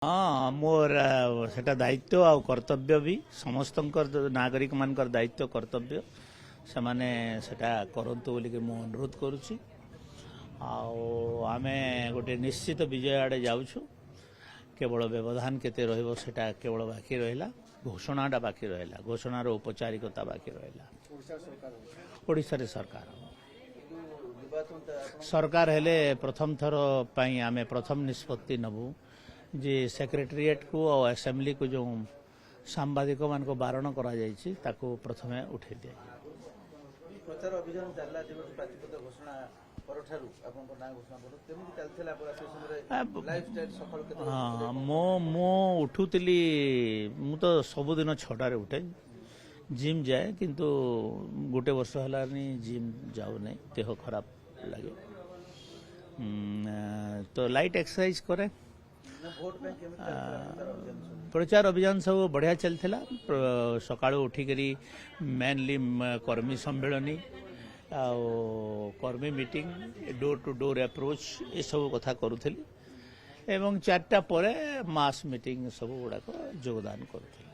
हाँ मोर सेटा दायित्व आ कर्तव्य भी समस्त नागरिक मान दायित्व कर्तव्य से माने सेटा करंतु बोली मु अनुरोध करुच्ची आमे गोटे निश्चित विजय आड़े जाऊछु केवल व्यवधान केते रहिबो सेटा केवल बाकी रहिला घोषणाटा बाकी रहिला घोषणार औपचारिकता बाकी रहिला ओडिशा रे सरकार हेले प्रथम थर पई आमे प्रथम निष्पत्ति नबु जे सेक्रेटेरिएट को और असेंबली को जो सांबादिक मान को बारण करा जायछि ताको प्रथमे उठे दिया प्रचार अभियान चलला जे प्रातिपद घोषणा परठारु आपन को ना घोषणा पर केमि चलथला पर से समय लाइफस्टाइल सफल केते हां मो उठुतली मु तो सब दिन 6टा रे उठे जिम जाए किंतु गोटे वर्ष हलानी जिम जाउ नै देह खराब लागे तो लाइट एक्सरसाइज करे प्रचार अभियान सब बढ़िया चलता सका उठिक मेनली कर्मी सम्मेलनी कर्मी meeting door to door approach ये सब कथा करूली एवं 4टा पर मास मीटिंग सब गुड़ाक योगदान करूली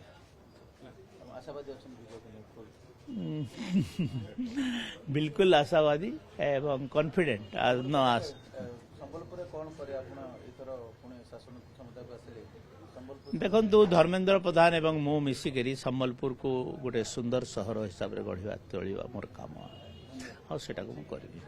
बिल्कुल आशावादी एवं कॉन्फिडेंट न आस देखु धर्मेंद्र प्रधान एवं मु मिसिक संबलपुर को गोटे सुंदर सहर हिसाब से गढ़ा तोड़ा मोर काम आ सेटा को करी।